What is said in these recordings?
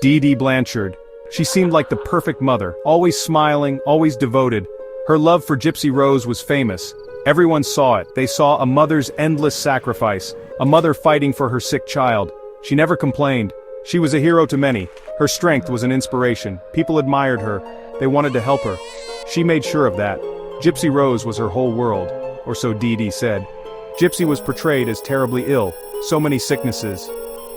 Dee Blanchard. She seemed like the perfect mother, always smiling, always devoted. Her love for Gypsy Rose was famous. Everyone saw it. They saw a mother's endless sacrifice, a mother fighting for her sick child. She never complained. She was a hero to many. Her strength was an inspiration. People admired her. They wanted to help her. She made sure of that. Gypsy Rose was her whole world, or so Dee said. Gypsy was portrayed as terribly ill, so many sicknesses.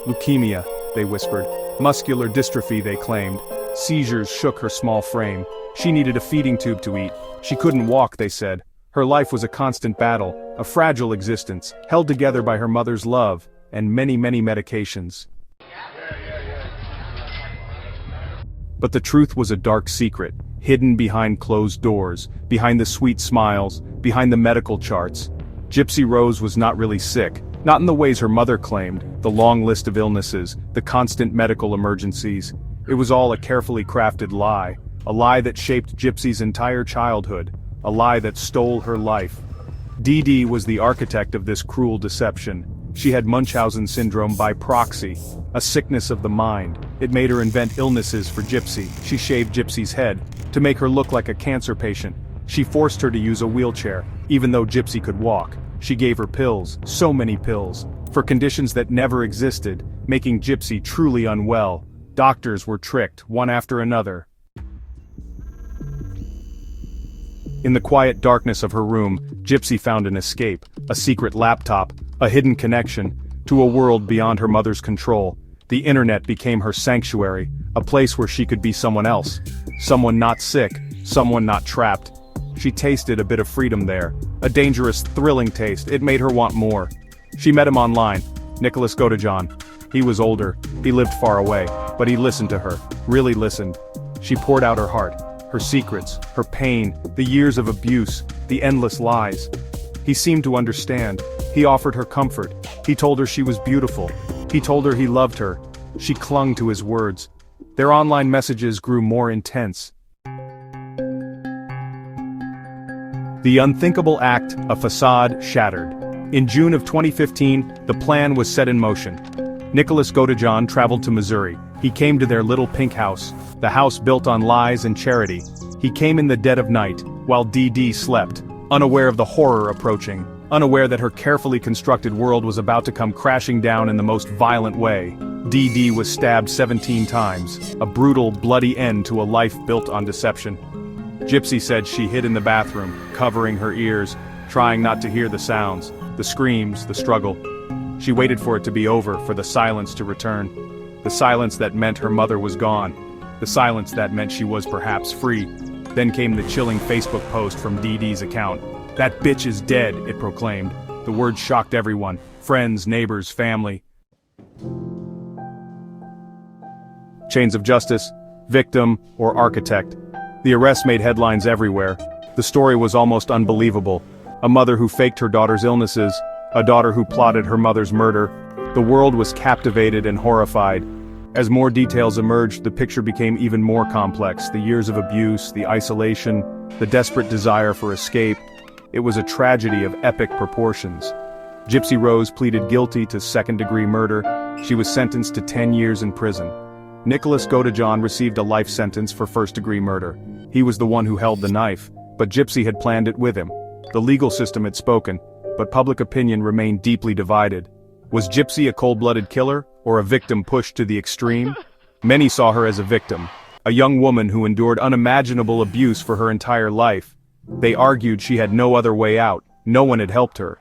Leukemia, they whispered. Muscular dystrophy, they claimed. Seizures shook her small frame. She needed a feeding tube to eat. She couldn't walk, they said. Her life was a constant battle, a fragile existence, held together by her mother's love, and many medications. But the truth was a dark secret, hidden behind closed doors, behind the sweet smiles, behind the medical charts. Gypsy Rose was not really sick, not in the ways her mother claimed, the long list of illnesses, the constant medical emergencies. It was all a carefully crafted lie, a lie that shaped Gypsy's entire childhood, a lie that stole her life. Dee was the architect of this cruel deception. She had Munchausen syndrome by proxy, a sickness of the mind. It made her invent illnesses for Gypsy. She shaved Gypsy's head to make her look like a cancer patient. She forced her to use a wheelchair, even though Gypsy could walk. She gave her pills, so many pills, for conditions that never existed, making Gypsy truly unwell. Doctors were tricked, one after another. In the quiet darkness of her room, Gypsy found an escape, a secret laptop, a hidden connection, to a world beyond her mother's control. The internet became her sanctuary, a place where she could be someone else. Someone not sick, someone not trapped. She tasted a bit of freedom there, a dangerous, thrilling taste. It made her want more. She met him online, Nicholas Godejohn. He was older, he lived far away, but he listened to her, really listened. She poured out her heart, her secrets, her pain, the years of abuse, the endless lies. He seemed to understand. He offered her comfort. He told her she was beautiful. He told her he loved her. She clung to his words. Their online messages grew more intense. The unthinkable act, a facade shattered. In June of 2015, the plan was set in motion. Nicholas Godejohn traveled to Missouri. He came to their little pink house, the house built on lies and charity. He came in the dead of night, while Dee slept, unaware of the horror approaching, unaware that her carefully constructed world was about to come crashing down in the most violent way. Dee was stabbed 17 times, a brutal, bloody end to a life built on deception. Gypsy said she hid in the bathroom, covering her ears, trying not to hear the sounds, the screams, the struggle. She waited for it to be over, for the silence to return. The silence that meant her mother was gone. The silence that meant she was perhaps free. Then came the chilling Facebook post from Dee's account. "That bitch is dead," it proclaimed. The word shocked everyone, friends, neighbors, family. Chains of justice, victim, or architect. The arrest made headlines everywhere. The story was almost unbelievable. A mother who faked her daughter's illnesses, a daughter who plotted her mother's murder. The world was captivated and horrified. As more details emerged, the picture became even more complex. The years of abuse, the isolation, the desperate desire for escape. It was a tragedy of epic proportions. Gypsy Rose pleaded guilty to second-degree murder. She was sentenced to 10 years in prison. Nicholas Godejohn received a life sentence for first-degree murder. He was the one who held the knife, but Gypsy had planned it with him. The legal system had spoken, but public opinion remained deeply divided. Was Gypsy a cold-blooded killer, or a victim pushed to the extreme? Many saw her as a victim, a young woman who endured unimaginable abuse for her entire life. They argued she had no other way out, no one had helped her.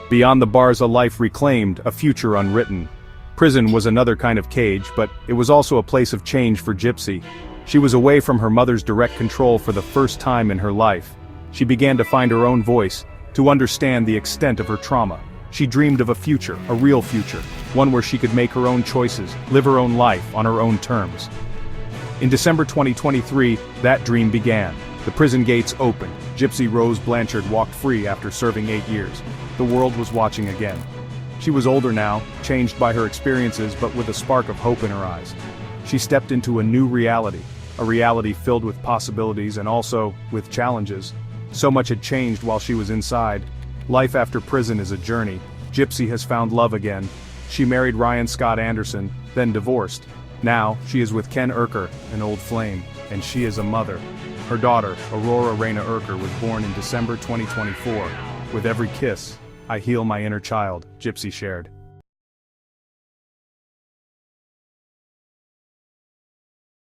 Beyond the bars, a life reclaimed, a future unwritten. Prison was another kind of cage, but it was also a place of change for Gypsy. She was away from her mother's direct control for the first time in her life. She began to find her own voice, to understand the extent of her trauma. She dreamed of a future, a real future, one where she could make her own choices, live her own life on her own terms. In December 2023, that dream began. The prison gates opened. Gypsy Rose Blanchard walked free after serving 8 years. The world was watching again. She was older now, changed by her experiences, but with a spark of hope in her eyes. She stepped into a new reality, a reality filled with possibilities and also with challenges. So much had changed while she was inside. Life after prison is a journey. Gypsy has found love again. She married Ryan Scott Anderson, then divorced. Now, she is with Ken Urker, an old flame, and she is a mother. Her daughter, Aurora Reyna Urker, was born in December 2024. With every kiss, I heal my inner child, Gypsy shared.